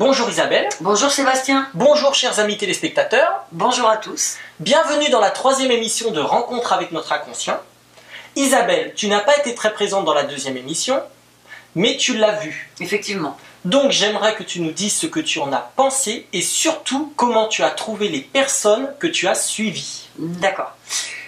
Bonjour Isabelle. Bonjour Sébastien. Bonjour chers amis téléspectateurs. Bonjour à tous. Bienvenue dans la 3e émission de Rencontre avec notre inconscient. Isabelle, tu n'as pas été très présente dans la 2e émission, mais tu l'as vue. Effectivement. Donc j'aimerais que tu nous dises ce que tu en as pensé et surtout comment tu as trouvé les personnes que tu as suivies. D'accord.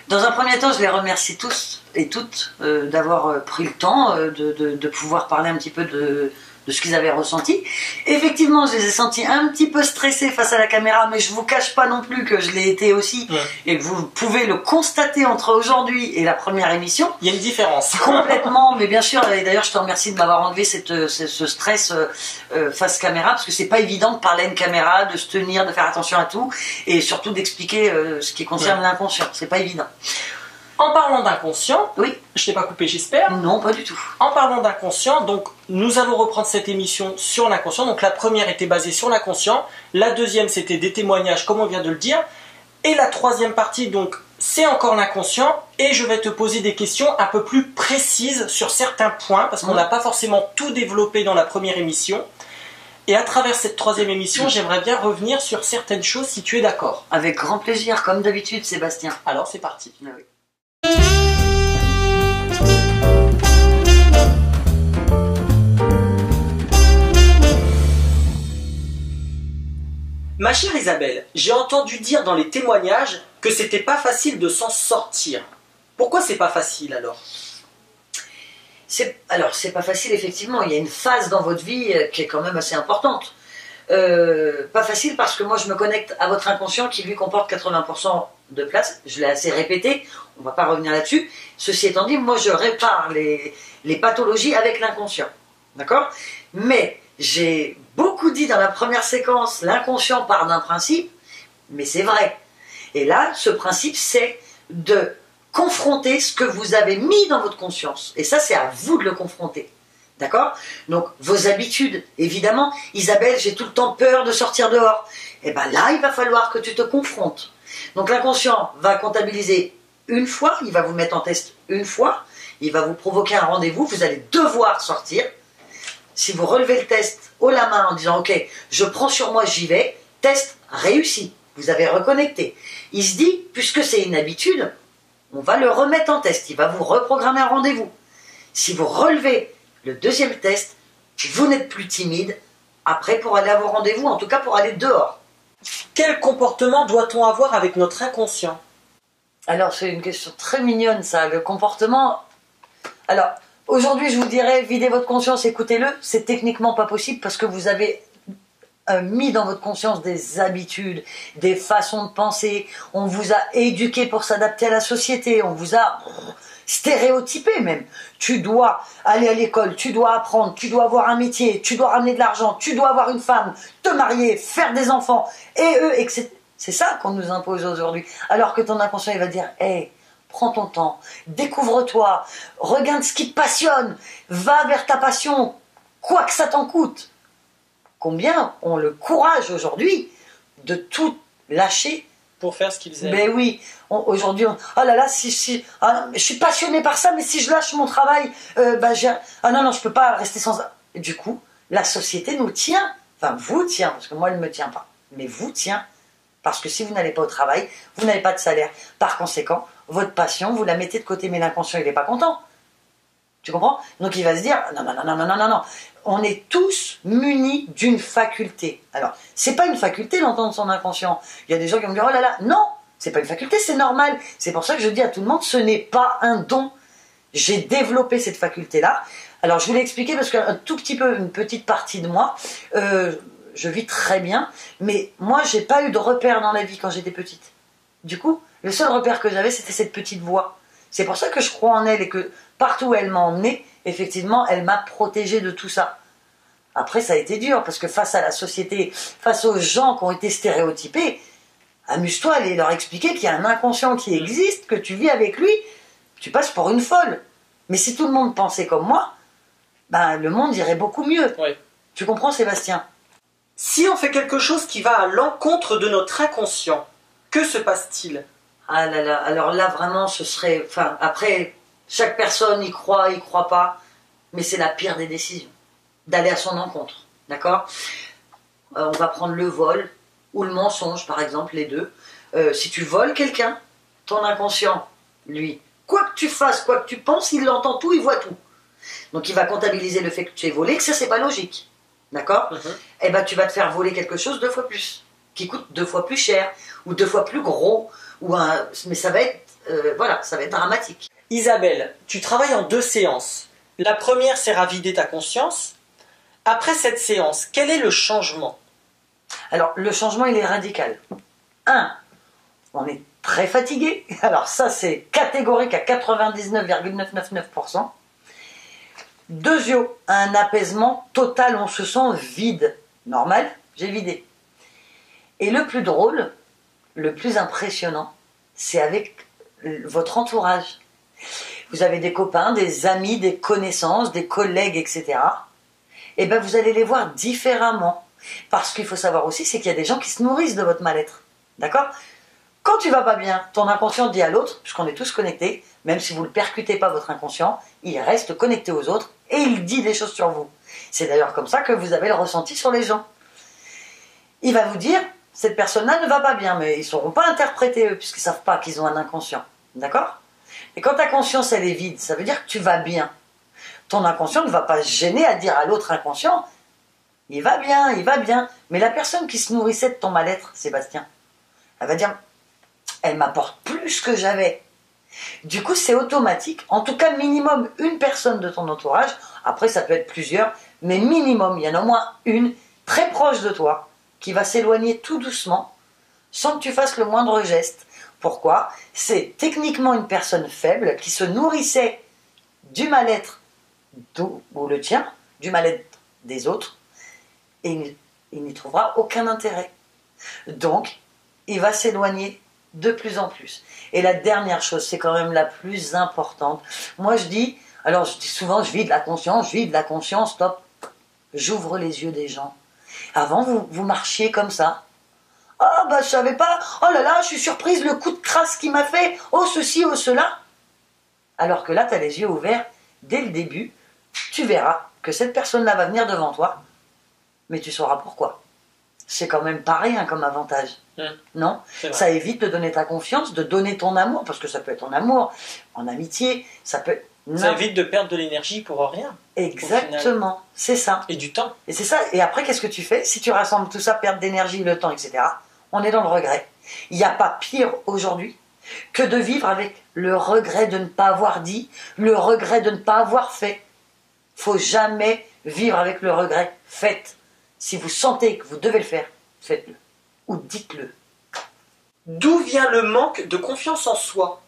Dans un premier temps, je les remercie tous et toutes d'avoir pris le temps de pouvoir parler un petit peu de ce qu'ils avaient ressenti. Effectivement, je les ai sentis un petit peu stressés face à la caméra, mais je vous cache pas non plus que je l'ai été aussi, et que vous pouvez le constater entre aujourd'hui et la première émission. Il y a une différence. Complètement, mais bien sûr, et d'ailleurs je te remercie de m'avoir enlevé ce stress face caméra, parce que c'est pas évident de parler à une caméra, de se tenir, de faire attention à tout, et surtout d'expliquer ce qui concerne l'inconscient, c'est pas évident. En parlant d'inconscient, oui. Je t'ai pas coupé j'espère. Non, pas du tout. En parlant d'inconscient, donc nous allons reprendre cette émission sur l'inconscient. Donc la première était basée sur l'inconscient, la deuxième c'était des témoignages comme on vient de le dire, et la 3e partie donc c'est encore l'inconscient, et je vais te poser des questions un peu plus précises sur certains points, parce qu'on n'a pas forcément tout développé dans la première émission. Et à travers cette 3e émission, j'aimerais bien revenir sur certaines choses si tu es d'accord. Avec grand plaisir, comme d'habitude Sébastien. Alors c'est parti. Ah oui. Ma chère Isabelle, j'ai entendu dire dans les témoignages que c'était pas facile de s'en sortir. Pourquoi c'est pas facile alors? Alors, c'est pas facile, effectivement. Il y a une phase dans votre vie qui est quand même assez importante. Pas facile parce que moi, je me connecte à votre inconscient qui lui comporte 80% de place. Je l'ai assez répété, on va pas revenir là-dessus. Ceci étant dit, moi, je répare les pathologies avec l'inconscient. D'accord? Mais j'ai beaucoup dit dans la première séquence, l'inconscient part d'un principe, mais c'est vrai. Et là, ce principe, c'est de confronter ce que vous avez mis dans votre conscience. Et ça, c'est à vous de le confronter. D'accord? Donc, vos habitudes, évidemment. Isabelle, j'ai tout le temps peur de sortir dehors. Et bien là, il va falloir que tu te confrontes. Donc, l'inconscient va comptabiliser une fois, il va vous mettre en test une fois, il va vous provoquer un rendez-vous, vous allez devoir sortir. Si vous relevez le test haut la main en disant « Ok, je prends sur moi, j'y vais », test réussi, vous avez reconnecté. Il se dit, puisque c'est une habitude, on va le remettre en test, il va vous reprogrammer un rendez-vous. Si vous relevez le 2e test, vous n'êtes plus timide, après pour aller à vos rendez-vous, en tout cas pour aller dehors. Quel comportement doit-on avoir avec notre inconscient? Alors c'est une question très mignonne ça, le comportement. Alors, aujourd'hui, je vous dirais, videz votre conscience, écoutez-le. C'est techniquement pas possible parce que vous avez mis dans votre conscience des habitudes, des façons de penser. On vous a éduqué pour s'adapter à la société. On vous a stéréotypé même. Tu dois aller à l'école, tu dois apprendre, tu dois avoir un métier, tu dois ramener de l'argent, tu dois avoir une femme, te marier, faire des enfants, et eux, etc. C'est ça qu'on nous impose aujourd'hui. Alors que ton inconscient, il va dire « Hey, prends ton temps, découvre-toi, regarde ce qui te passionne, va vers ta passion, quoi que ça t'en coûte. » Combien ont le courage aujourd'hui de tout lâcher pour faire ce qu'ils aiment? Ben oui, aujourd'hui, oh là là, je suis passionné par ça, mais si je lâche mon travail, ah non, je peux pas rester sans... Et du coup, la société nous tient, enfin vous tient, parce que moi elle ne me tient pas, mais vous tient, parce que si vous n'allez pas au travail, vous n'avez pas de salaire. Par conséquent, votre passion, vous la mettez de côté, mais l'inconscient, il n'est pas content. Tu comprends? Donc il va se dire, non. On est tous munis d'une faculté. Alors, c'est pas une faculté d'entendre son inconscient. Il y a des gens qui vont me dire, oh là là, non, c'est pas une faculté, c'est normal. C'est pour ça que je dis à tout le monde, ce n'est pas un don. J'ai développé cette faculté-là. Alors, je vous l'ai expliqué parce qu'un tout petit peu, une petite partie de moi, je vis très bien, mais moi, j'ai pas eu de repère dans la vie quand j'étais petite. Du coup, le seul repère que j'avais, c'était cette petite voix. C'est pour ça que je crois en elle et que partout où elle m'a emmenée, effectivement, elle m'a protégée de tout ça. Après, ça a été dur, parce que face à la société, face aux gens qui ont été stéréotypés, amuse-toi à aller leur expliquer qu'il y a un inconscient qui existe, que tu vis avec lui, tu passes pour une folle. Mais si tout le monde pensait comme moi, ben, le monde irait beaucoup mieux. Oui. Tu comprends, Sébastien? Si on fait quelque chose qui va à l'encontre de notre inconscient, que se passe-t-il? Ah là là, alors là, vraiment, ce serait... Enfin, après, chaque personne y croit pas, mais c'est la pire des décisions, d'aller à son encontre, d'accord? on va prendre le vol ou le mensonge, par exemple, les deux. Si tu voles quelqu'un, ton inconscient, lui, quoi que tu fasses, quoi que tu penses, il entend tout, il voit tout. Donc il va comptabiliser le fait que tu aies volé, que ça c'est pas logique. D'accord? Et ben tu vas te faire voler quelque chose 2 fois plus, qui coûte 2 fois plus cher, ou 2 fois plus gros, mais ça va être, voilà, ça va être dramatique. Isabelle, tu travailles en 2 séances. La première sert à vider ta conscience. Après cette séance, quel est le changement? Alors le changement il est radical. 1, on est très fatigué. Alors ça c'est catégorique à 99,999%. 2, un apaisement total, on se sent vide. Normal, j'ai vidé. Et le plus drôle, le plus impressionnant, c'est avec votre entourage. Vous avez des copains, des amis, des connaissances, des collègues, etc. Et bien vous allez les voir différemment. Parce qu'il faut savoir aussi, c'est qu'il y a des gens qui se nourrissent de votre mal-être. D'accord? Quand tu vas pas bien, ton inconscient dit à l'autre, puisqu'on est tous connectés, même si vous ne le percutez pas, votre inconscient, il reste connecté aux autres et il dit des choses sur vous. C'est d'ailleurs comme ça que vous avez le ressenti sur les gens. Il va vous dire, cette personne-là ne va pas bien, mais ils ne sauront pas interpréter eux, puisqu'ils ne savent pas qu'ils ont un inconscient. D'accord? Et quand ta conscience, elle est vide, ça veut dire que tu vas bien. Ton inconscient ne va pas se gêner à dire à l'autre inconscient, il va bien, il va bien. Mais la personne qui se nourrissait de ton mal-être, Sébastien, elle va dire, elle m'apporte plus que j'avais. Du coup, c'est automatique. En tout cas, minimum une personne de ton entourage. Après, ça peut être plusieurs. Mais minimum, il y en a au moins une très proche de toi qui va s'éloigner tout doucement sans que tu fasses le moindre geste. Pourquoi? C'est techniquement une personne faible qui se nourrissait du mal-être ou le tien, du mal-être des autres, et il n'y trouvera aucun intérêt. Donc, il va s'éloigner de plus en plus. Et la dernière chose, c'est quand même la plus importante. Moi, je dis souvent, je vide la conscience, stop. J'ouvre les yeux des gens. Avant, vous marchiez comme ça. Ah, bah, je savais pas. Oh là là, je suis surprise, le coup de crasse qu'il m'a fait. Oh, ceci, oh, cela. Alors que là, tu as les yeux ouverts. Dès le début, tu verras que cette personne-là va venir devant toi. Mais tu sauras pourquoi. C'est quand même pas rien comme avantage. Non? Ça évite de donner ta confiance, de donner ton amour, parce que ça peut être en amour, en amitié, ça évite de perdre de l'énergie pour rien. Exactement, c'est ça. Et du temps. Et c'est ça. Et après, qu'est-ce que tu fais? Si tu rassembles tout ça, perte d'énergie, le temps, etc., on est dans le regret. Il n'y a pas pire aujourd'hui que de vivre avec le regret de ne pas avoir dit, le regret de ne pas avoir fait. Faut jamais vivre avec le regret. Faites. Si vous sentez que vous devez le faire, faites-le. Ou dites-le. D'où vient le manque de confiance en soi?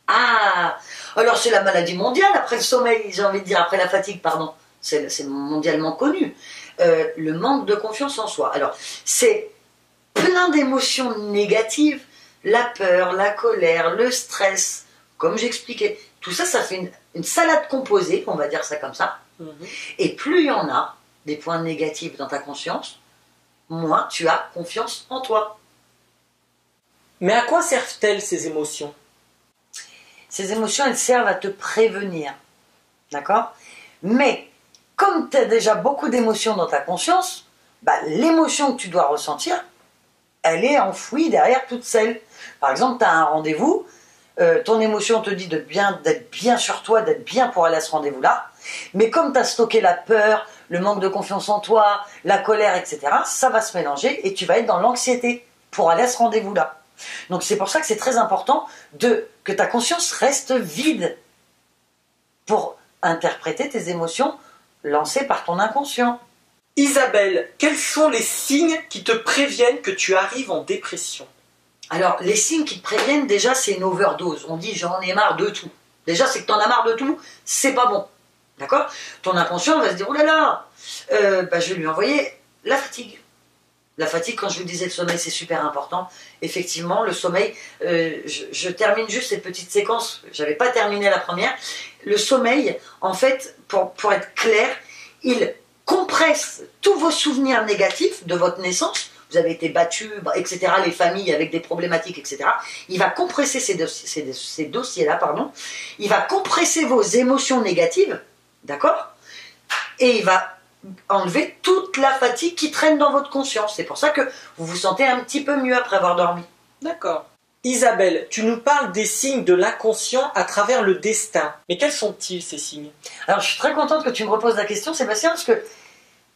Ah, alors c'est la maladie mondiale après le sommeil, j'ai envie de dire, après la fatigue, pardon. C'est mondialement connu. Le manque de confiance en soi. Alors, c'est plein d'émotions négatives. La peur, la colère, le stress, comme j'expliquais. Tout ça, ça fait une salade composée, on va dire ça comme ça. Et plus il y en a, des points négatifs dans ta conscience, moins tu as confiance en toi. Mais à quoi servent-elles ces émotions? Ces émotions, elles servent à te prévenir. D'accord? Mais, comme tu as déjà beaucoup d'émotions dans ta conscience, bah, l'émotion que tu dois ressentir, elle est enfouie derrière toute celle. Par exemple, tu as un rendez-vous, ton émotion te dit d'être bien sur toi, d'être bien pour aller à ce rendez-vous-là. Mais comme tu as stocké la peur, le manque de confiance en toi, la colère, etc., ça va se mélanger et tu vas être dans l'anxiété pour aller à ce rendez-vous-là. Donc c'est pour ça que c'est très important que ta conscience reste vide pour interpréter tes émotions lancées par ton inconscient. Isabelle, quels sont les signes qui te préviennent que tu arrives en dépression? Alors, les signes qui te préviennent, déjà, c'est une overdose. On dit j'en ai marre de tout. Déjà, c'est que t'en as marre de tout, c'est pas bon. D'accord? Ton inconscient va se dire, oh là là, je vais lui envoyer la fatigue. La fatigue, quand je vous disais le sommeil, c'est super important. Effectivement, le sommeil, je termine juste cette petite séquence, j'avais pas terminé la première. Le sommeil, en fait, pour être clair, il compresse tous vos souvenirs négatifs de votre naissance. Vous avez été battu, etc., les familles avec des problématiques, etc. Il va compresser ces dossiers-là, il va compresser vos émotions négatives, d'accord? Et il va enlever toute la fatigue qui traîne dans votre conscience. C'est pour ça que vous vous sentez un petit peu mieux après avoir dormi. D'accord. Isabelle, tu nous parles des signes de l'inconscient à travers le destin. Mais quels sont-ils ces signes? Alors je suis très contente que tu me reposes la question, Sébastien, parce que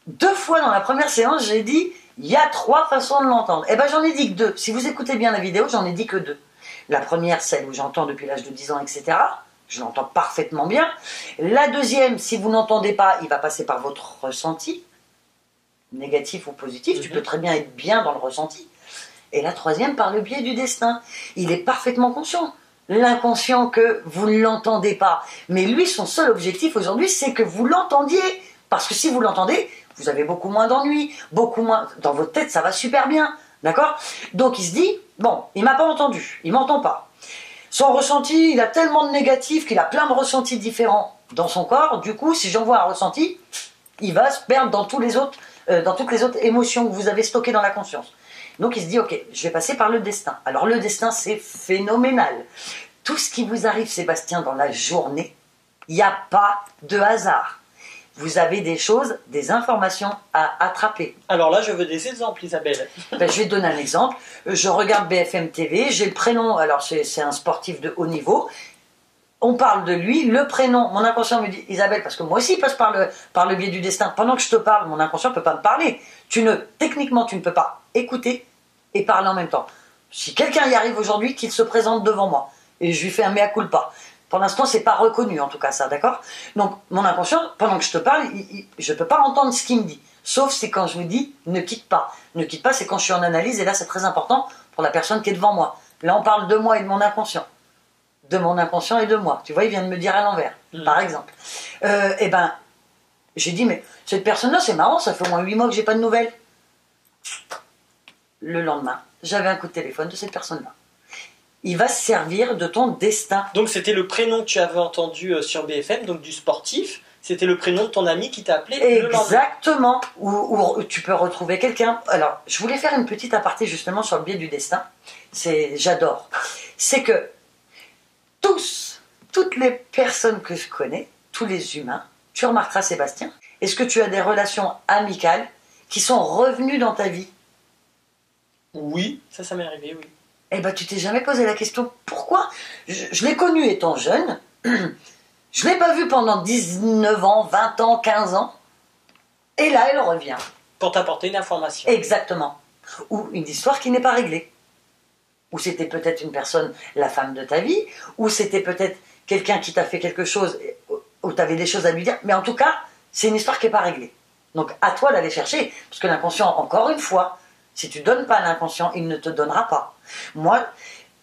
2 fois dans la première séance, j'ai dit il y a 3 façons de l'entendre. Eh bien j'en ai dit que 2. Si vous écoutez bien la vidéo, j'en ai dit que 2. La première, celle où j'entends depuis l'âge de 10 ans, etc. Je l'entends parfaitement bien. La deuxième, si vous n'entendez pas, il va passer par votre ressenti, négatif ou positif. Tu peux très bien être bien dans le ressenti. Et la troisième, par le biais du destin. Il est parfaitement conscient. L'inconscient que vous ne l'entendez pas. Mais lui, son seul objectif aujourd'hui, c'est que vous l'entendiez. Parce que si vous l'entendez, vous avez beaucoup moins d'ennuis, beaucoup moins... Dans votre tête, ça va super bien. D'accord? Donc il se dit, bon, il m'a pas entendu, il m'entend pas. Son ressenti, il a tellement de négatifs qu'il a plein de ressentis différents dans son corps. Du coup, si j'envoie un ressenti, il va se perdre dans toutes les autres émotions que vous avez stockées dans la conscience. Donc il se dit, ok, je vais passer par le destin. Alors le destin, c'est phénoménal. Tout ce qui vous arrive, Sébastien, dans la journée, il n'y a pas de hasard. Vous avez des choses, des informations à attraper. Alors là, je veux des exemples, Isabelle. Ben, je vais te donner un exemple. Je regarde BFM TV, j'ai le prénom, alors c'est un sportif de haut niveau. On parle de lui, le prénom, mon inconscient me dit Isabelle, parce que moi aussi il passe par le biais du destin. Pendant que je te parle, mon inconscient ne peut pas me parler. Techniquement, tu ne peux pas écouter et parler en même temps. Si quelqu'un y arrive aujourd'hui, qu'il se présente devant moi et je lui fais un mea culpa. Pour l'instant, c'est pas reconnu en tout cas ça, d'accord? Donc mon inconscient, pendant que je te parle, je ne peux pas entendre ce qu'il me dit. Sauf c'est quand je vous dis ne quitte pas. Ne quitte pas, c'est quand je suis en analyse et là c'est très important pour la personne qui est devant moi. Là on parle de moi et de mon inconscient. De mon inconscient et de moi. Tu vois, il vient de me dire à l'envers, par exemple. Eh ben, j'ai dit, mais cette personne-là, c'est marrant, ça fait au moins 8 mois que j'ai pas de nouvelles. Le lendemain, j'avais un coup de téléphone de cette personne-là. Il va se servir de ton destin. Donc c'était le prénom que tu avais entendu sur BFM, donc du sportif. C'était le prénom de ton ami qui t'a appelé le lendemain. Exactement. Ou tu peux retrouver quelqu'un. Alors, je voulais faire une petite aparté justement sur le biais du destin. J'adore. C'est que toutes les personnes que je connais, tous les humains, tu remarqueras Sébastien, est-ce que tu as des relations amicales qui sont revenues dans ta vie? Oui, ça m'est arrivé, oui. Eh ben, tu t'es jamais posé la question pourquoi? Je l'ai connue étant jeune, je l'ai pas vue pendant 19 ans, 20 ans, 15 ans, et là elle revient. Pour t'apporter une information. Exactement. Ou une histoire qui n'est pas réglée. Ou c'était peut-être une personne, la femme de ta vie, ou c'était peut-être quelqu'un qui t'a fait quelque chose, où tu avais des choses à lui dire, mais en tout cas, c'est une histoire qui n'est pas réglée. Donc à toi d'aller chercher, parce que l'inconscient, encore une fois, si tu ne donnes pas à l'inconscient, il ne te donnera pas. Moi,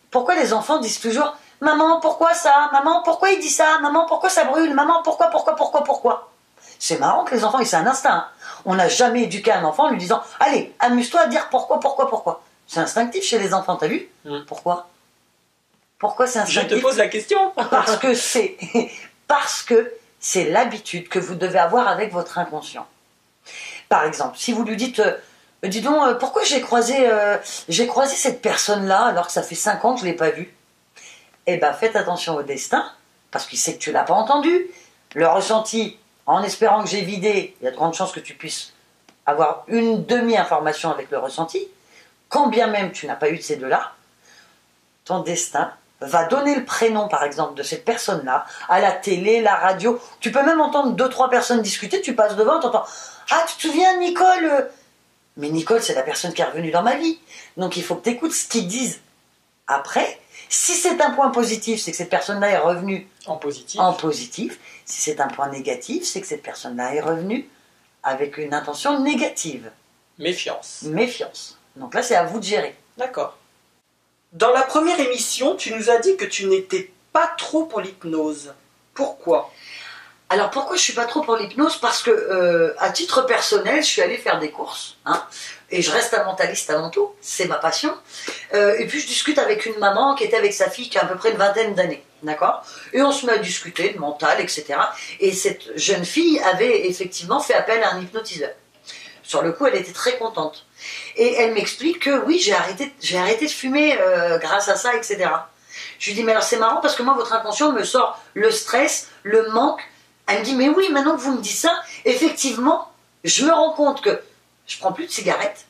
pourquoi les enfants disent toujours « Maman, pourquoi ça? Maman, pourquoi il dit ça? Maman, pourquoi ça brûle? Maman, pourquoi? » C'est marrant que les enfants, c'est un instinct. Hein. On n'a jamais éduqué un enfant en lui disant « Allez, amuse-toi à dire pourquoi. » C'est instinctif chez les enfants, t'as vu? Pourquoi c'est instinctif? Je te pose la question. Parce que c'est l'habitude que vous devez avoir avec votre inconscient. Par exemple, si vous lui dites dis donc, pourquoi j'ai croisé cette personne-là alors que ça fait 5 ans que je ne l'ai pas vue? Eh bien, faites attention au destin, parce qu'il sait que tu ne l'as pas entendu. Le ressenti, en espérant que j'ai vidé, il y a de grandes chances que tu puisses avoir une demi-information avec le ressenti. Quand bien même tu n'as pas eu de ces deux-là, ton destin va donner le prénom, par exemple, de cette personne-là, à la télé, la radio. Tu peux même entendre 2-3 personnes discuter, tu passes devant, tu entends « Ah, tu te souviens, Nicole ?» Mais Nicole, c'est la personne qui est revenue dans ma vie. Donc il faut que tu écoutes ce qu'ils disent. Après, si c'est un point positif, c'est que cette personne-là est revenue en positif. Si c'est un point négatif, c'est que cette personne-là est revenue avec une intention négative. Méfiance. Donc là, c'est à vous de gérer. D'accord. Dans la première émission, tu nous as dit que tu n'étais pas trop pour l'hypnose. Pourquoi? Alors pourquoi je suis pas trop pour l'hypnose? Parce que à titre personnel, je suis allée faire des courses, hein, et je reste un mentaliste avant tout, c'est ma passion. Et puis je discute avec une maman qui était avec sa fille qui a à peu près une vingtaine d'années, d'accord? Et on se met à discuter de mental, etc. Et cette jeune fille avait effectivement fait appel à un hypnotiseur. Sur le coup, elle était très contente. Et elle m'explique que oui, j'ai arrêté de fumer grâce à ça, etc. Je lui dis, mais alors c'est marrant parce que moi, votre inconscient me sort le stress, le manque. Elle me dit, mais oui, maintenant que vous me dites ça, effectivement, je me rends compte que je prends plus de cigarettes,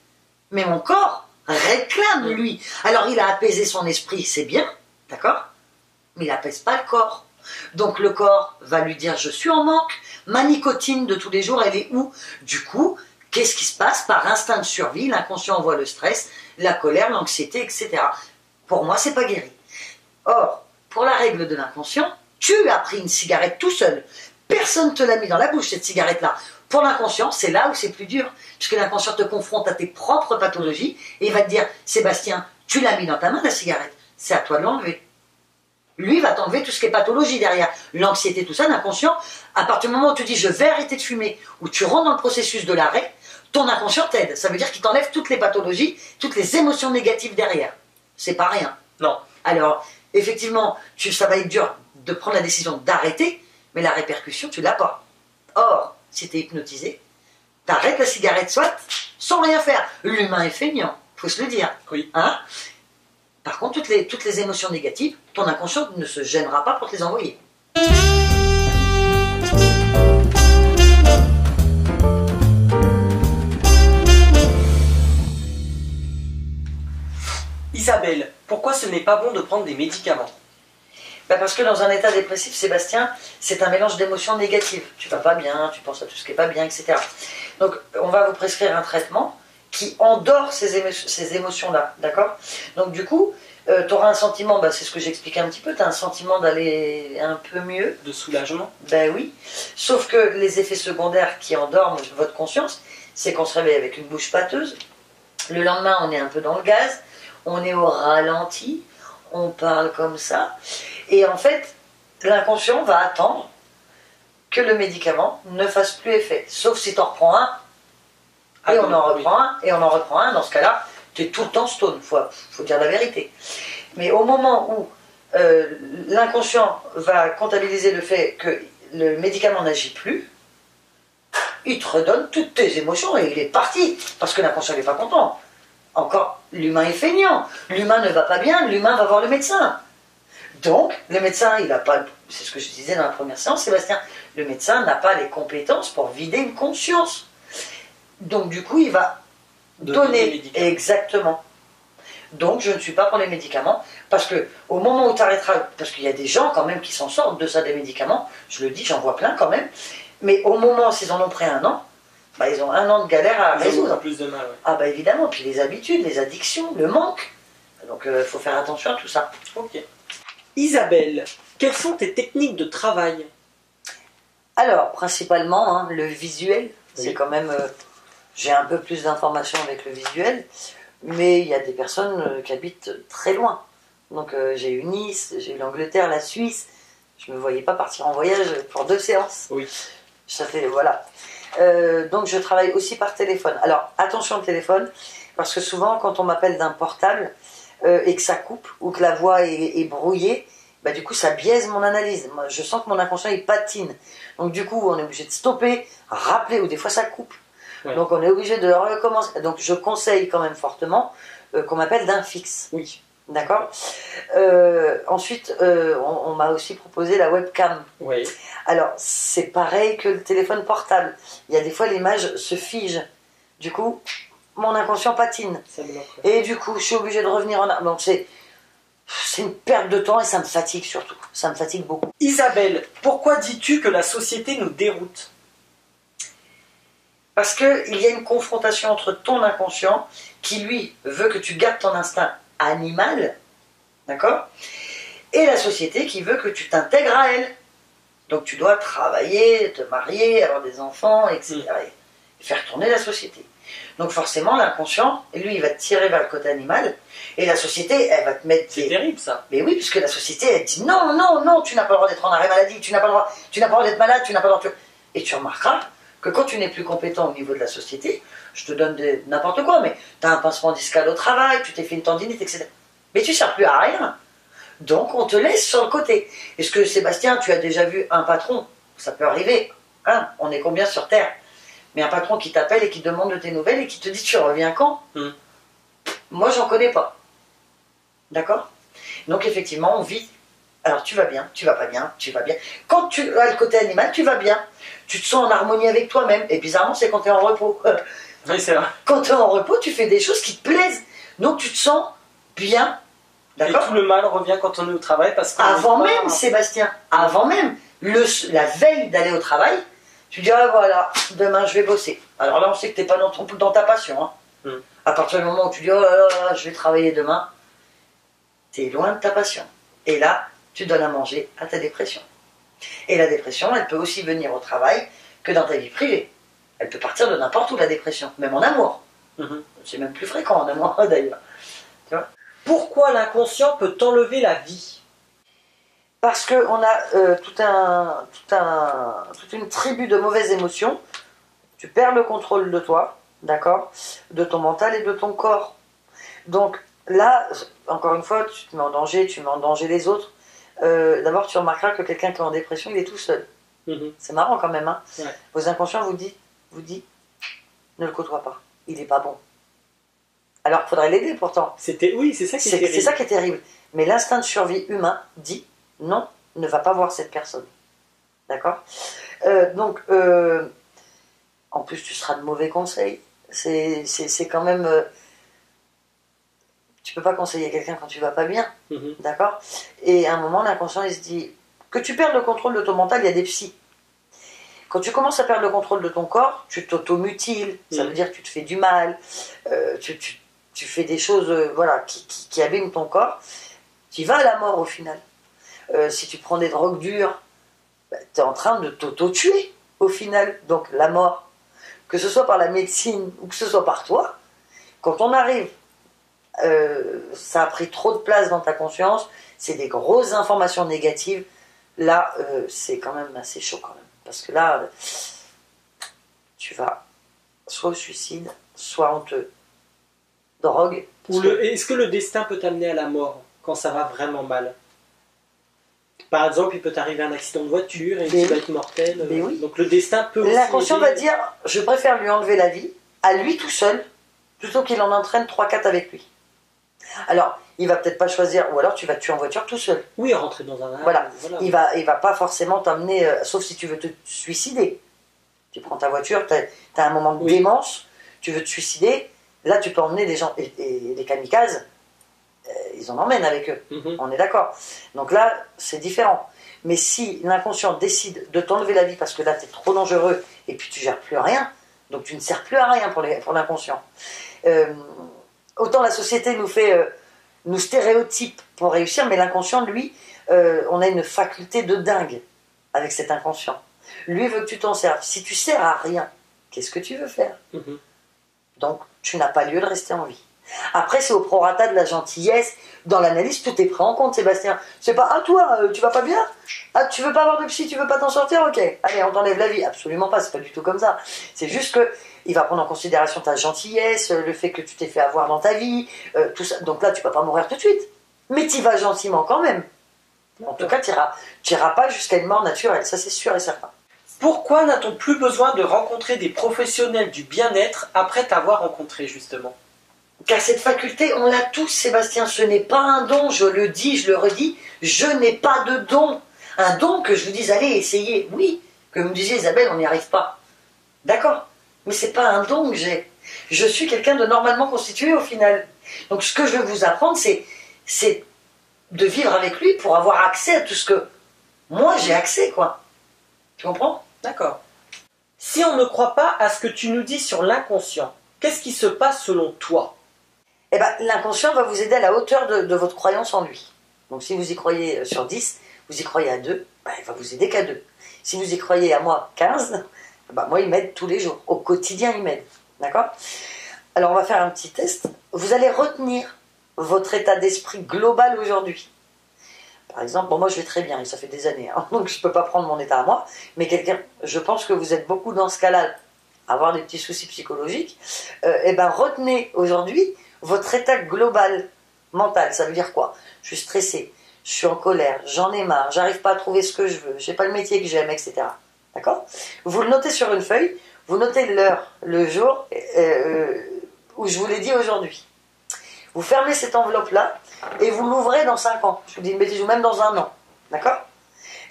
mais mon corps réclame lui. Alors il a apaisé son esprit, c'est bien, d'accord, mais il n'apaise pas le corps. Donc le corps va lui dire je suis en manque, ma nicotine de tous les jours elle est où? Du coup, qu'est-ce qui se passe? Par instinct de survie, l'inconscient envoie le stress, la colère, l'anxiété, etc. Pour moi, c'est pas guéri. Or, pour la règle de l'inconscient, tu as pris une cigarette tout seul. Personne ne te l'a mis dans la bouche, cette cigarette-là. Pour l'inconscient, c'est là où c'est plus dur. Puisque l'inconscient te confronte à tes propres pathologies et il va te dire, Sébastien, tu l'as mis dans ta main la cigarette. C'est à toi de l'enlever. Lui va t'enlever tout ce qui est pathologie derrière. L'anxiété, tout ça, l'inconscient, à partir du moment où tu dis, je vais arrêter de fumer, ou tu rentres dans le processus de l'arrêt, ton inconscient t'aide. Ça veut dire qu'il t'enlève toutes les pathologies, toutes les émotions négatives derrière. C'est pas rien. Non. Alors, effectivement, ça va être dur de prendre la décision d'arrêter, mais la répercussion, tu l'as pas. Or, si tu es hypnotisé, t'arrêtes la cigarette, soit, sans rien faire. L'humain est feignant, faut se le dire. Oui. Hein? Par contre, toutes les émotions négatives, ton inconscient ne se gênera pas pour te les envoyer. Isabelle, pourquoi ce n'est pas bon de prendre des médicaments? Parce que dans un état dépressif, Sébastien, c'est un mélange d'émotions négatives. Tu vas pas bien, tu penses à tout ce qui est pas bien, etc. Donc, on va vous prescrire un traitement qui endort ces émotions-là, d'accord? Donc, du coup, tu auras un sentiment, c'est ce que j'expliquais un petit peu, tu as un sentiment d'aller un peu mieux. De soulagement? Ben oui. Sauf que les effets secondaires qui endorment votre conscience, c'est qu'on se réveille avec une bouche pâteuse. Le lendemain, on est un peu dans le gaz, on est au ralenti, on parle comme ça. Et en fait, l'inconscient va attendre que le médicament ne fasse plus effet. Sauf si tu en reprends un, et on en reprend un, et on en reprend un. Dans ce cas-là, tu es tout le temps stone, faut dire la vérité. Mais au moment où l'inconscient va comptabiliser le fait que le médicament n'agit plus, il te redonne toutes tes émotions et il est parti. Parce que l'inconscient n'est pas content. Encore, l'humain est feignant. L'humain ne va pas bien, l'humain va voir le médecin. Donc, le médecin, il n'a pas, c'est ce que je disais dans la première séance, Sébastien, le médecin n'a pas les compétences pour vider une conscience. Donc, du coup, il va donner. Exactement. Donc, je ne suis pas pour les médicaments, parce que au moment où tu arrêteras, parce qu'il y a des gens quand même qui s'en sortent de ça, des médicaments, je le dis, j'en vois plein quand même, mais au moment s'ils en ont pris un an, ils ont un an de galère à résoudre. Ils ont plus de mal, ouais. Ah évidemment, puis les habitudes, les addictions, le manque. Donc, il faut faire attention à tout ça. Ok. Isabelle, quelles sont tes techniques de travail? Alors, principalement, le visuel. Oui. C'est quand même... j'ai un peu plus d'informations avec le visuel, mais il y a des personnes qui habitent très loin. Donc, j'ai eu Nice, j'ai eu l'Angleterre, la Suisse. Je ne me voyais pas partir en voyage pour 2 séances. Oui. Ça fait... Voilà. Donc, je travaille aussi par téléphone. Alors, attention au téléphone, parce que souvent, quand on m'appelle d'un portable... et que ça coupe, ou que la voix est brouillée, du coup ça biaise mon analyse. Moi, je sens que mon inconscient il patine. Donc du coup on est obligé de stopper, rappeler, ou des fois ça coupe. Ouais. Donc on est obligé de recommencer. Donc je conseille quand même fortement qu'on m'appelle d'un fixe. Oui. D'accord. Ensuite, on m'a aussi proposé la webcam. Oui. Alors c'est pareil que le téléphone portable. Il y a des fois l'image se fige. Du coup, mon inconscient patine. Et du coup, je suis obligée de revenir en arrière. Donc c'est une perte de temps et ça me fatigue surtout. Ça me fatigue beaucoup. Isabelle, pourquoi dis-tu que la société nous déroute? Parce qu'il y a une confrontation entre ton inconscient qui, lui, veut que tu gardes ton instinct animal, d'accord, et la société qui veut que tu t'intègres à elle. Donc tu dois travailler, te marier, avoir des enfants, etc. Et faire tourner la société. Donc forcément, l'inconscient, lui, il va te tirer vers le côté animal, et la société, elle va te mettre... C'est terrible, ça. Mais oui, puisque la société, elle dit non, non, non, tu n'as pas le droit d'être en arrêt maladie, tu n'as pas le droit d'être malade, tu n'as pas le droit de... Et tu remarqueras que quand tu n'es plus compétent au niveau de la société, je te donne n'importe quoi, mais tu as un pincement discal au travail, tu t'es fait une tendinite, etc. Mais tu ne sers plus à rien. Donc on te laisse sur le côté. Est-ce que, Sébastien, tu as déjà vu un patron? Ça peut arriver, hein, on est combien sur Terre? Mais un patron qui t'appelle et qui demande de tes nouvelles et qui te dit tu reviens quand? Moi j'en connais pas. D'accord? Donc effectivement on vit Alors tu vas bien, tu vas pas bien, tu vas bien. Quand tu as le côté animal, tu vas bien. Tu te sens en harmonie avec toi-même. Et bizarrement, c'est quand tu es en repos. Oui, c'est vrai. Quand tu es en repos, tu fais des choses qui te plaisent. Donc tu te sens bien. Et D'accord? tout le mal revient quand on est au travail parce que... Avant même, Sébastien, avant même, la veille d'aller au travail, tu dis, ah voilà, demain je vais bosser. Alors là, on sait que tu n'es pas dans ta passion. Hein. À partir du moment où tu dis, oh là là, je vais travailler demain, tu es loin de ta passion. Et là, tu donnes à manger à ta dépression. Et la dépression, elle peut aussi venir au travail que dans ta vie privée. Elle peut partir de n'importe où, la dépression, même en amour. C'est même plus fréquent en amour, d'ailleurs. Tu vois? Pourquoi l'inconscient peut enlever la vie? Parce qu'on a toute une tribu de mauvaises émotions. Tu perds le contrôle de toi, d'accord, de ton mental et de ton corps. Donc là, encore une fois, tu te mets en danger, tu mets en danger les autres. D'abord, tu remarqueras que quelqu'un qui est en dépression, il est tout seul. C'est marrant quand même. Hein. Ouais. Vos inconscients vous dit, ne le côtoie pas, il n'est pas bon. Alors, il faudrait l'aider pourtant. Oui, c'est ça qui est terrible. C'est ça qui est terrible. Mais l'instinct de survie humain dit, non, ne va pas voir cette personne. D'accord? Donc, en plus, tu seras de mauvais conseils. C'est quand même... tu peux pas conseiller quelqu'un quand tu vas pas bien. D'accord? Et à un moment, l'inconscient, il se dit... Que tu perdes le contrôle de ton mental, il y a des psys. Quand tu commences à perdre le contrôle de ton corps, tu t'automutiles. Ça veut dire que tu te fais du mal. Tu fais des choses voilà, qui abîment ton corps. Tu vas à la mort au final. Si tu prends des drogues dures, tu es en train de t'auto-tuer au final. Donc la mort, que ce soit par la médecine ou que ce soit par toi, quand on arrive, ça a pris trop de place dans ta conscience, c'est des grosses informations négatives, là c'est quand même assez chaud quand même. Parce que là, tu vas soit au suicide, soit on te drogue. Est-ce que le destin peut t'amener à la mort quand ça va vraiment mal? Par exemple, il peut t'arriver un accident de voiture et tu vas être mortel. Oui. Donc le destin peut aussi... L'inconscient va dire, je préfère lui enlever la vie, à lui tout seul, plutôt qu'il en entraîne 3-4 avec lui. Alors, il va peut-être pas choisir, ou alors tu vas te tuer en voiture tout seul. Oui, rentrer dans un... Voilà. Il va pas forcément t'amener, sauf si tu veux te suicider. Tu prends ta voiture, tu as un moment de démence, tu veux te suicider, là tu peux emmener des gens, et les kamikazes, ils en emmènent avec eux, on est d'accord. Donc là, c'est différent. Mais si l'inconscient décide de t'enlever la vie parce que là, tu es trop dangereux et puis tu gères plus rien, donc tu ne sers plus à rien pour l'inconscient. Autant la société nous stéréotype pour réussir, mais l'inconscient, lui, on a une faculté de dingue avec cet inconscient. Lui veut que tu t'en serves. Si tu sers à rien, qu'est-ce que tu veux faire? Donc, tu n'as pas lieu de rester en vie. Après, c'est au prorata de la gentillesse. Dans l'analyse, tout est pris en compte, Sébastien. C'est pas, ah toi, tu vas pas bien? Ah, tu veux pas avoir de psy, tu veux pas t'en sortir? Ok, allez, on t'enlève la vie. Absolument pas, c'est pas du tout comme ça. C'est juste que il va prendre en considération ta gentillesse, le fait que tu t'es fait avoir dans ta vie, tout ça. Donc là, tu vas pas mourir tout de suite. Mais tu vas gentiment quand même. En tout cas, tu n'iras pas jusqu'à une mort naturelle, ça c'est sûr et certain. Pourquoi n'a-t-on plus besoin de rencontrer des professionnels du bien-être après t'avoir rencontré, justement? Car cette faculté, on l'a tous, Sébastien, ce n'est pas un don, je le dis, je le redis, je n'ai pas de don. Un don que je vous dise, allez, essayez, oui, que vous me disiez, Isabelle, on n'y arrive pas. D'accord, mais c'est pas un don que j'ai. Je suis quelqu'un de normalement constitué au final. Donc ce que je veux vous apprendre, c'est de vivre avec lui pour avoir accès à tout ce que moi j'ai accès, quoi. Tu comprends? D'accord. Si on ne croit pas à ce que tu nous dis sur l'inconscient, qu'est-ce qui se passe selon toi? Eh ben, l'inconscient va vous aider à la hauteur de votre croyance en lui. Donc si vous y croyez sur 10, vous y croyez à 2, ben, il va vous aider qu'à 2. Si vous y croyez à moi 15, ben, moi il m'aide tous les jours. Au quotidien il m'aide. D'accord? Alors on va faire un petit test. Vous allez retenir votre état d'esprit global aujourd'hui. Par exemple, bon, moi je vais très bien, et ça fait des années, hein, donc je ne peux pas prendre mon état à moi, mais je pense que vous êtes beaucoup dans ce cas-là, avoir des petits soucis psychologiques, et ben retenez aujourd'hui votre état global mental. Ça veut dire quoi? Je suis stressé, je suis en colère, j'en ai marre, j'arrive pas à trouver ce que je veux, j'ai pas le métier que j'aime, etc. D'accord? Vous le notez sur une feuille, vous notez l'heure, le jour où je vous l'ai dit aujourd'hui. Vous fermez cette enveloppe-là et vous l'ouvrez dans 5 ans. Je vous dis une bêtise, ou même dans 1 an. D'accord?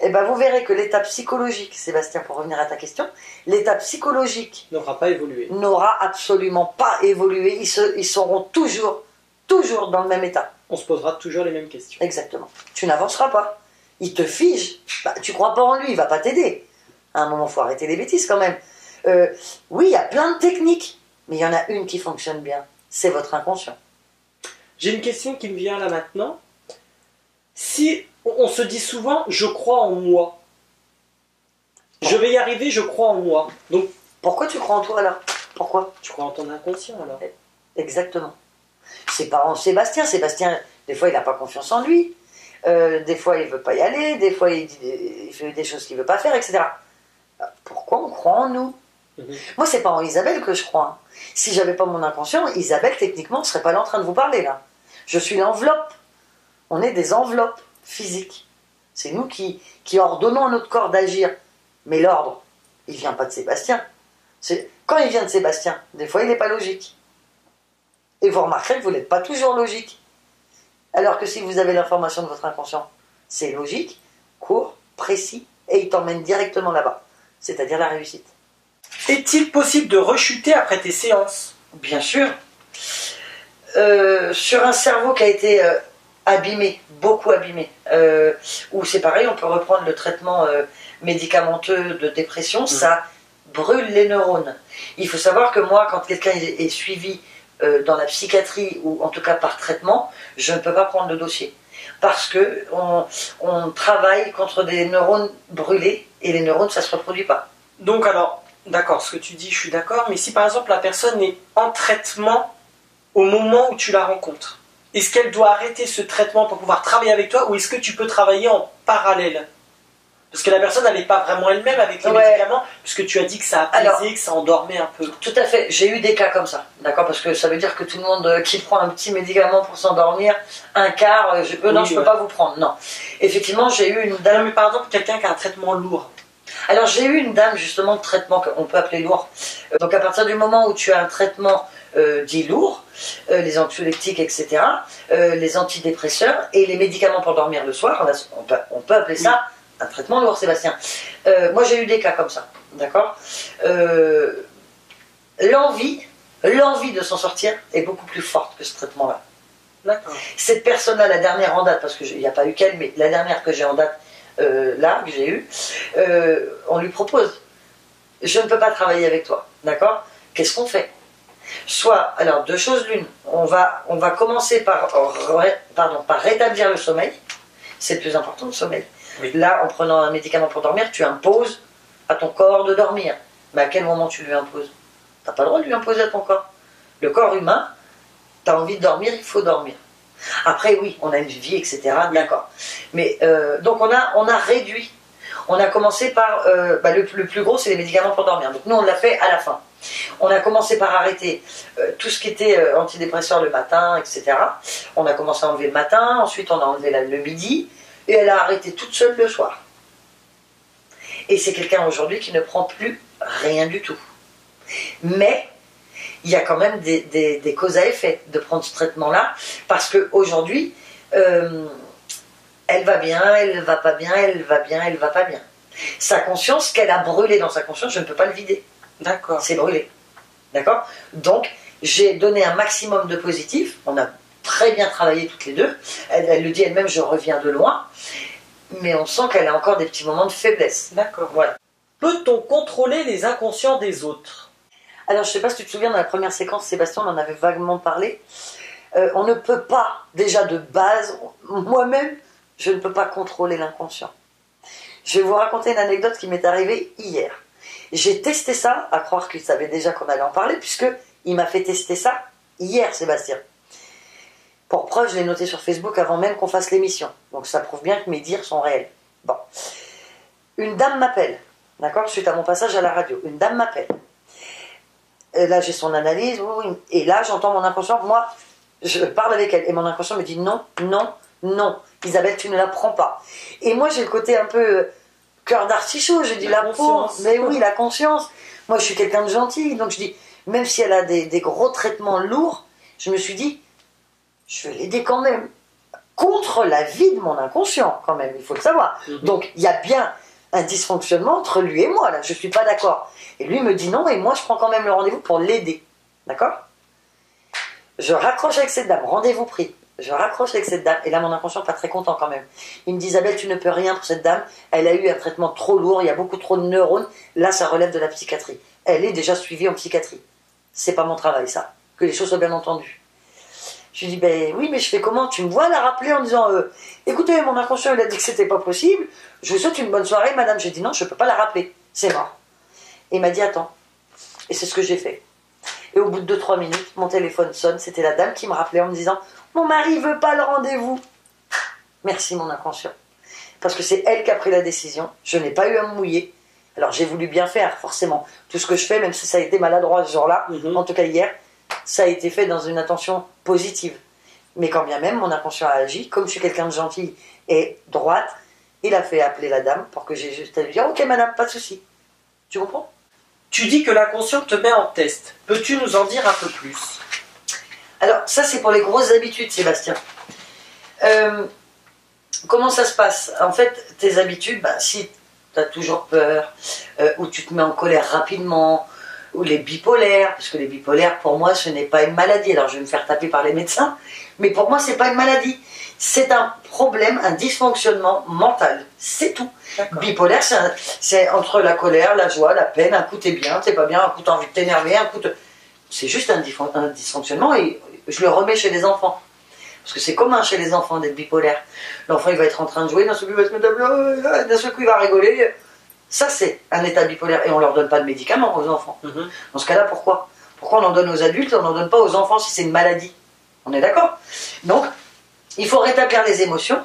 Et ben vous verrez que l'état psychologique, Sébastien, pour revenir à ta question, l'état psychologique N'aura pas évolué. n'aura absolument pas évolué. Ils seront toujours dans le même état. On se posera toujours les mêmes questions. Exactement. Tu n'avanceras pas. Il te fige. Bah, tu crois pas en lui, il va pas t'aider. À un moment, il faut arrêter les bêtises quand même. Oui, il y a plein de techniques, mais il y en a une qui fonctionne bien. C'est votre inconscient. J'ai une question qui me vient là maintenant. Si on se dit souvent, je crois en moi. Je vais y arriver, je crois en moi. Donc, pourquoi tu crois en toi alors? Pourquoi? tu crois en ton inconscient alors. Exactement. C'est pas en Sébastien. Sébastien, des fois, il n'a pas confiance en lui. Des fois, il veut pas y aller. Des fois, il fait des choses qu'il veut pas faire, etc. Pourquoi on croit en nous? Moi, c'est pas en Isabelle que je crois. Si j'avais pas mon inconscient, Isabelle, techniquement, ne serait pas là en train de vous parler, là. Je suis l'enveloppe. On est des enveloppes physiques. C'est nous qui ordonnons à notre corps d'agir. Mais l'ordre, il vient pas de Sébastien. Quand il vient de Sébastien, des fois, il n'est pas logique. Et vous remarquerez que vous n'êtes pas toujours logique. Alors que si vous avez l'information de votre inconscient, c'est logique, court, précis, et il t'emmène directement là-bas. C'est-à-dire la réussite. Est-il possible de rechuter après tes séances? Bien sûr. Sur un cerveau qui a été abîmé, beaucoup abîmé, où c'est pareil, on peut reprendre le traitement médicamenteux de dépression, ça brûle les neurones. Il faut savoir que moi, quand quelqu'un est suivi dans la psychiatrie, ou en tout cas par traitement, je ne peux pas prendre le dossier. Parce que on travaille contre des neurones brûlés, et les neurones, ça ne se reproduit pas. Donc alors, d'accord, ce que tu dis, je suis d'accord, mais si par exemple la personne est en traitement au moment où tu la rencontres, est-ce qu'elle doit arrêter ce traitement pour pouvoir travailler avec toi, ou est-ce que tu peux travailler en parallèle? Parce que la personne, elle n'est pas vraiment elle-même avec les médicaments, puisque tu as dit que ça apaisait, que ça endormait un peu. Tout à fait, j'ai eu des cas comme ça, d'accord? Parce que ça veut dire que tout le monde qui prend un petit médicament pour s'endormir, un quart, je peux pas vous prendre, non. Effectivement, j'ai eu une dame... Non, mais par exemple, quelqu'un qui a un traitement lourd. Alors j'ai eu une dame justement de traitement qu'on peut appeler lourd. Donc à partir du moment où tu as un traitement dit lourd, les anxiolytiques, etc., les antidépresseurs et les médicaments pour dormir le soir, on peut appeler ça un traitement lourd, Sébastien. Moi j'ai eu des cas comme ça, d'accord? L'envie de s'en sortir est beaucoup plus forte que ce traitement-là. D'accord. Cette personne-là, la dernière en date, parce qu'il n'y a pas eu qu'elle, mais la dernière que j'ai en date, là, que j'ai eu, on lui propose, je ne peux pas travailler avec toi, d'accord? Qu'est-ce qu'on fait? Soit, alors deux choses l'une, on va commencer par rétablir le sommeil, c'est le plus important, le sommeil. Oui. Là, en prenant un médicament pour dormir, tu imposes à ton corps de dormir. Mais à quel moment tu lui imposes? Tu n'as pas le droit de lui imposer à ton corps. Le corps humain, tu as envie de dormir, il faut dormir. Après, oui, on a une vie, etc. D'accord. Mais donc on a réduit. On a commencé par le plus gros, c'est les médicaments pour dormir. Donc nous, on l'a fait à la fin. On a commencé par arrêter tout ce qui était antidépresseur le matin, etc. On a commencé à enlever le matin. Ensuite, on a enlevé le midi, et elle a arrêté toute seule le soir. Et c'est quelqu'un aujourd'hui qui ne prend plus rien du tout. Mais il y a quand même des causes à effet de prendre ce traitement-là, parce qu'aujourd'hui, elle va bien, elle va pas bien, elle va bien, elle va pas bien. Sa conscience, qu'elle a brûlée dans sa conscience, je ne peux pas le vider. D'accord. C'est brûlé. D'accord? Donc, j'ai donné un maximum de positif. On a très bien travaillé toutes les deux. Elle le dit elle-même, je reviens de loin. Mais on sent qu'elle a encore des petits moments de faiblesse. D'accord. Voilà. Peut-on contrôler les inconscients des autres? Alors, je ne sais pas si tu te souviens, dans la première séquence, Sébastien, on en avait vaguement parlé. On ne peut pas, déjà de base, moi-même, je ne peux pas contrôler l'inconscient. Je vais vous raconter une anecdote qui m'est arrivée hier. J'ai testé ça, à croire qu'il savait déjà qu'on allait en parler, puisqu'il m'a fait tester ça hier, Sébastien. Pour preuve, je l'ai noté sur Facebook avant même qu'on fasse l'émission. Donc ça prouve bien que mes dires sont réels. Bon. Une dame m'appelle, d'accord, suite à mon passage à la radio. Une dame m'appelle. Là, j'ai son analyse, et là, j'entends mon inconscient. Moi, je parle avec elle, et mon inconscient me dit non, non, non. Isabelle, tu ne la prends pas. Et moi, j'ai le côté un peu cœur d'artichaut. Je dis la pauvre, mais oui, la conscience. Moi, je suis quelqu'un de gentil, donc je dis, même si elle a des gros traitements lourds, je me suis dit, je vais l'aider quand même. contre la vie de mon inconscient, quand même, il faut le savoir. Donc, il y a bien un dysfonctionnement entre lui et moi, là, je ne suis pas d'accord. Et lui me dit non, et moi, je prends quand même le rendez-vous pour l'aider. D'accord? Je raccroche avec cette dame, rendez-vous pris. Je raccroche avec cette dame, et là, mon inconscient n'est pas très content quand même. Il me dit, Isabelle, tu ne peux rien pour cette dame, elle a eu un traitement trop lourd, il y a beaucoup trop de neurones, là, ça relève de la psychiatrie. Elle est déjà suivie en psychiatrie. C'est pas mon travail, ça. Que les choses soient bien entendues. Je lui dis, ben oui, mais je fais comment? Tu me vois la rappeler en disant, écoutez, mon inconscient, il a dit que c'était pas possible, je vous souhaite une bonne soirée, madame. J'ai dit, non, je peux pas la rappeler, c'est mort. Et il m'a dit, attends. Et c'est ce que j'ai fait. Et au bout de 2-3 minutes, mon téléphone sonne, c'était la dame qui me rappelait en me disant, mon mari veut pas le rendez-vous. Merci, mon inconscient. Parce que c'est elle qui a pris la décision, je n'ai pas eu à me mouiller. Alors j'ai voulu bien faire, forcément. Tout ce que je fais, même si ça a été maladroit ce jour-là, en tout cas hier, ça a été fait dans une intention positive. Mais quand bien même, mon inconscient a agi, comme je suis quelqu'un de gentil et droite, il a fait appeler la dame pour que j'ai juste à lui dire, ok madame, pas de souci. Tu comprends? Tu dis que l'inconscient te met en test. Peux-tu nous en dire un peu plus? Alors ça c'est pour les grosses habitudes, Sébastien. Comment ça se passe? En fait, tes habitudes, ben, si tu as toujours peur, ou tu te mets en colère rapidement, ou les bipolaires, parce que les bipolaires, pour moi, ce n'est pas une maladie. Alors, je vais me faire taper par les médecins, mais pour moi, c'est pas une maladie. C'est un problème, un dysfonctionnement mental. C'est tout. Bipolaire, c'est entre la colère, la joie, la peine. Un coup, t'es bien, t'es pas bien. Un coup, t'as envie de t'énerver. Un coup, c'est juste un dysfonctionnement et je le remets chez les enfants. Parce que c'est commun chez les enfants d'être bipolaire. L'enfant, il va être en train de jouer, d'un seul coup, il va se mettre à pleurer, d'un seul coup, il va rigoler. Ça, c'est un état bipolaire. Et on ne leur donne pas de médicaments aux enfants. Dans ce cas-là, pourquoi? Pourquoi on en donne aux adultes et on n'en donne pas aux enfants si c'est une maladie? On est d'accord? Donc, il faut rétablir les émotions.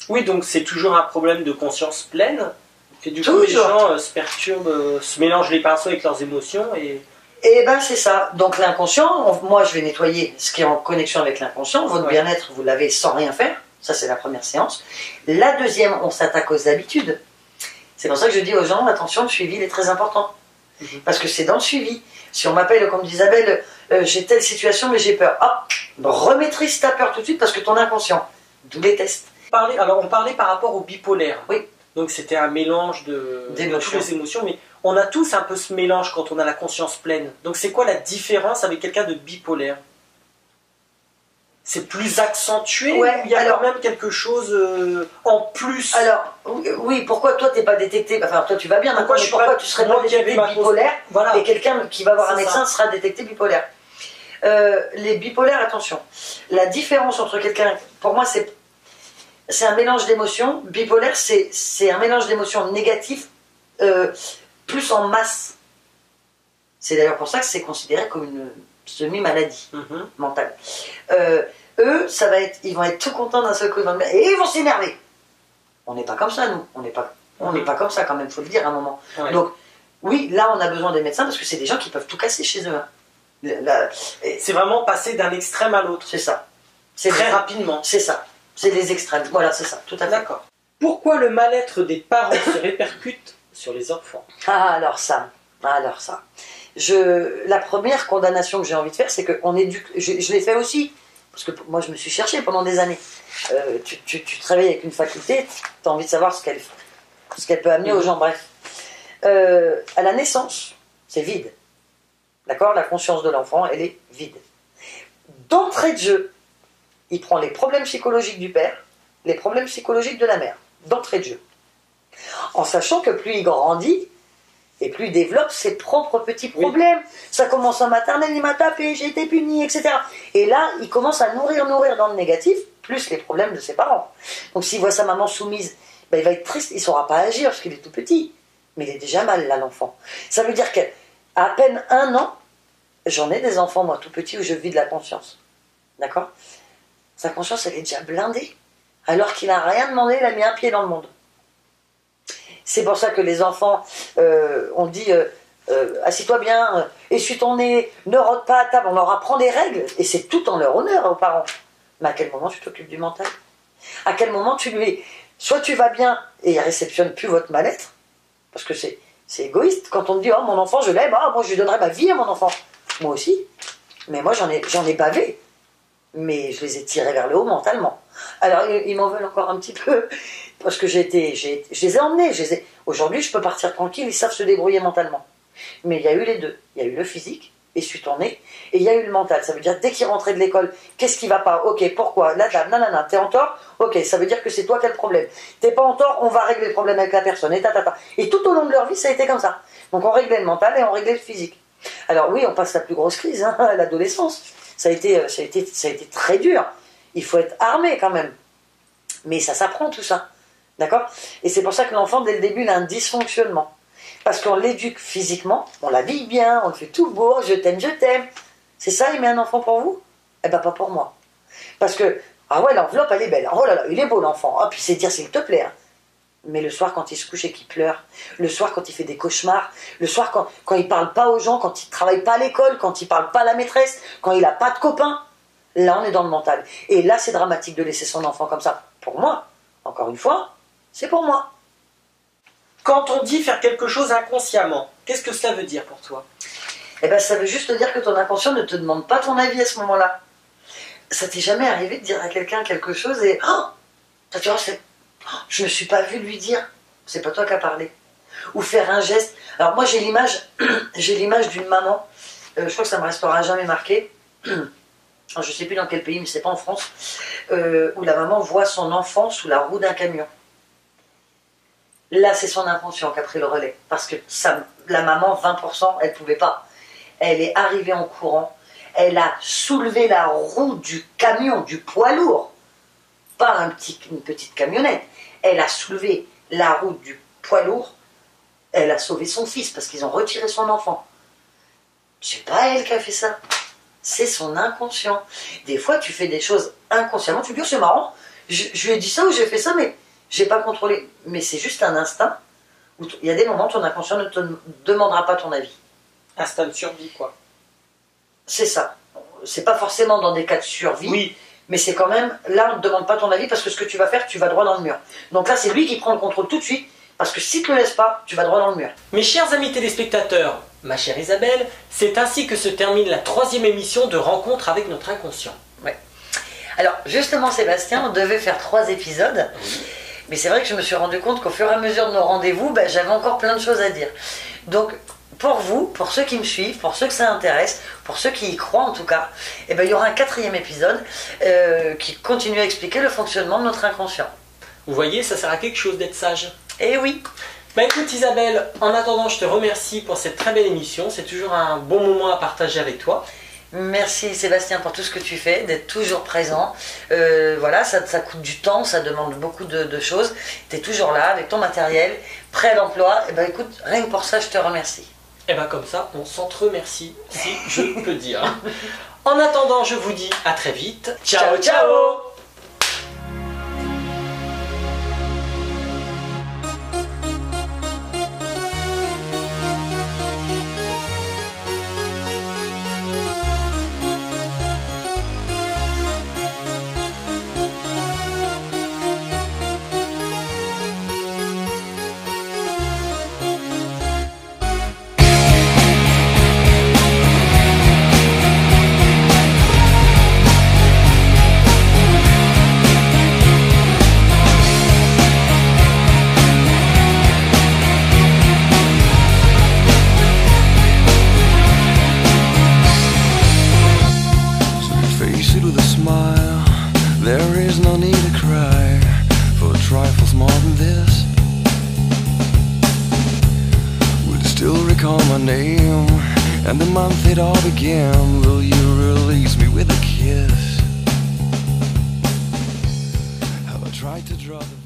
Oui, donc c'est toujours un problème de conscience pleine. Et du coup, les gens se perturbent, se mélangent les pinceaux avec leurs émotions et... Eh ben c'est ça. Donc l'inconscient, moi je vais nettoyer ce qui est en connexion avec l'inconscient. Votre bien-être, vous l'avez sans rien faire. Ça c'est la première séance. La deuxième, on s'attaque aux habitudes. C'est pour ça que je dis aux gens, attention, le suivi il est très important. Parce que c'est dans le suivi. Si on m'appelle comme dit Isabelle, j'ai telle situation mais j'ai peur. Hop, remaîtrise ta peur tout de suite parce que ton inconscient, d'où les tests. Alors on parlait par rapport au bipolaire. Oui. Donc c'était un mélange de toutes les émotions, mais on a tous un peu ce mélange quand on a la conscience pleine. Donc c'est quoi la différence avec quelqu'un de bipolaire? C'est plus accentué ou il y a quand même quelque chose en plus? Alors, oui, pourquoi toi t'es pas détecté? Enfin, toi tu vas bien, pourquoi tu serais pas détecté bipolaire et quelqu'un qui va voir un médecin sera détecté bipolaire? Les bipolaires, attention. La différence entre quelqu'un, pour moi c'est un mélange d'émotions. Bipolaire, c'est un mélange d'émotions négatives plus en masse. C'est d'ailleurs pour ça que c'est considéré comme une semi-maladie mentale. Eux, ils vont être tout contents d'un seul coup, et ils vont s'énerver. On n'est pas comme ça, nous. On n'est pas comme ça quand même, il faut le dire à un moment. Donc, oui, là, on a besoin des médecins parce que c'est des gens qui peuvent tout casser chez eux. C'est vraiment passer d'un extrême à l'autre. C'est ça. Très rapidement. C'est ça. C'est les extrêmes. Voilà, c'est ça, tout à fait. D'accord. Pourquoi le mal-être des parents se répercute sur les enfants? Alors ça. La première condamnation que j'ai envie de faire, c'est qu'on éduque. Je l'ai fait aussi, parce que moi je me suis cherchée pendant des années. Tu te réveilles avec une faculté, tu as envie de savoir ce qu'elle peut amener aux gens, bref. À la naissance, c'est vide. D'accord? La conscience de l'enfant, elle est vide. D'entrée de jeu, il prend les problèmes psychologiques du père, les problèmes psychologiques de la mère, d'entrée de jeu. En sachant que plus il grandit, et plus il développe ses propres petits problèmes. Ça commence en maternelle, il m'a tapé, j'ai été puni, etc. Et là, il commence à nourrir dans le négatif, plus les problèmes de ses parents. Donc s'il voit sa maman soumise, ben, il va être triste, il ne saura pas agir parce qu'il est tout petit. Mais il est déjà mal, là, l'enfant. Ça veut dire qu'à à peine 1 an, j'en ai des enfants, moi, tout petits, où je vis de la conscience. D'accord? Sa conscience, elle est déjà blindée. Alors qu'il n'a rien demandé, il a mis un pied dans le monde. C'est pour ça que les enfants, on dit, assis-toi bien, essuie ton nez, ne rôde pas à table, on leur apprend des règles, et c'est tout en leur honneur aux parents. Mais à quel moment tu t'occupes du mental? À quel moment tu lui... Soit tu vas bien, et il ne réceptionne plus votre mal-être, parce que c'est égoïste, quand on te dit, oh mon enfant, je l'aime, moi je lui donnerai ma vie à mon enfant. Moi aussi, mais moi j'en ai bavé. mais je les ai tirés vers le haut mentalement. Alors, ils m'en veulent encore un petit peu, parce que je les ai emmenés. Aujourd'hui, je peux partir tranquille, ils savent se débrouiller mentalement. Mais il y a eu les deux. Il y a eu le physique, et je suis tournée, et il y a eu le mental. Ça veut dire, dès qu'ils rentraient de l'école, qu'est-ce qui va pas? Ok, pourquoi? La dame, nanana, t'es en tort? Ok, ça veut dire que c'est toi qui as le problème. T'es pas en tort, on va régler le problème avec la personne, et tatata. Et tout au long de leur vie, ça a été comme ça. Donc on réglait le mental et on réglait le physique. Alors oui, on passe la plus grosse crise, hein, l'adolescence. Ça a été très dur. Il faut être armé quand même. Mais ça s'apprend tout ça. D'accord? Et c'est pour ça que l'enfant, dès le début, il a un dysfonctionnement. Parce qu'on l'éduque physiquement, on l'habille bien, on le fait tout beau, je t'aime, je t'aime. C'est ça, aimer un enfant pour vous? Eh ben pas pour moi. Parce que, ah ouais, l'enveloppe, elle est belle. Oh là là, il est beau l'enfant. Ah, puis c'est dire s'il te plaît. Hein. Mais le soir, quand il se couche et qu'il pleure, le soir, quand il fait des cauchemars, le soir, quand il parle pas aux gens, quand il travaille pas à l'école, quand il parle pas à la maîtresse, quand il a pas de copains, là, on est dans le mental. Et là, c'est dramatique de laisser son enfant comme ça. Pour moi, encore une fois, c'est pour moi. Quand on dit faire quelque chose inconsciemment, qu'est-ce que cela veut dire pour toi? Eh ben, ça veut juste dire que ton inconscient ne te demande pas ton avis à ce moment-là. Ça t'est jamais arrivé de dire à quelqu'un quelque chose et... Oh, tu vois, je me suis pas vu lui dire. C'est pas toi qui as parlé. Ou faire un geste. Alors moi, j'ai l'image d'une maman. Je crois que ça me restera jamais marqué. Je sais plus dans quel pays, mais c'est pas en France. Où la maman voit son enfant sous la roue d'un camion. Là, c'est son inconscient qui a pris le relais. Parce que la maman, 20%, elle ne pouvait pas. Elle est arrivée en courant. Elle a soulevé la roue du camion, du poids lourd. Pas une petite camionnette. Elle a soulevé la roue du poids lourd. Elle a sauvé son fils parce qu'ils ont retiré son enfant. C'est pas elle qui a fait ça. C'est son inconscient. Des fois, tu fais des choses inconsciemment. Tu dis, oh, c'est marrant. Je lui ai dit ça ou j'ai fait ça, mais... j'ai pas contrôlé, mais c'est juste un instinct. Où il y a des moments où ton inconscient ne te demandera pas ton avis. Instinct de survie, quoi. C'est ça. C'est pas forcément dans des cas de survie, oui. Mais c'est quand même, là on ne te demande pas ton avis parce que ce que tu vas faire, tu vas droit dans le mur. Donc là c'est lui qui prend le contrôle tout de suite, parce que si tu ne le laisses pas, tu vas droit dans le mur. Mes chers amis téléspectateurs, ma chère Isabelle, c'est ainsi que se termine la 3e émission de Rencontre avec notre inconscient. Ouais. Alors justement Sébastien, on devait faire 3 épisodes. Mais c'est vrai que je me suis rendu compte qu'au fur et à mesure de nos rendez-vous, j'avais encore plein de choses à dire. Donc, pour vous, pour ceux qui me suivent, pour ceux que ça intéresse, pour ceux qui y croient en tout cas, il y aura un 4e épisode qui continue à expliquer le fonctionnement de notre inconscient. Vous voyez, ça sert à quelque chose d'être sage. Eh oui. Écoute Isabelle, en attendant, je te remercie pour cette très belle émission. C'est toujours un bon moment à partager avec toi. Merci Sébastien pour tout ce que tu fais, d'être toujours présent. Voilà, ça coûte du temps, ça demande beaucoup de choses. Tu es toujours là avec ton matériel, prêt à l'emploi. Écoute, rien que pour ça, je te remercie. Comme ça, on s'entre-remercie, si je peux dire. En attendant, je vous dis à très vite. Ciao, ciao! There is no need to cry for trifles more than this. Would you still recall my name and the month it all began? Will you release me with a kiss? Have I tried to draw the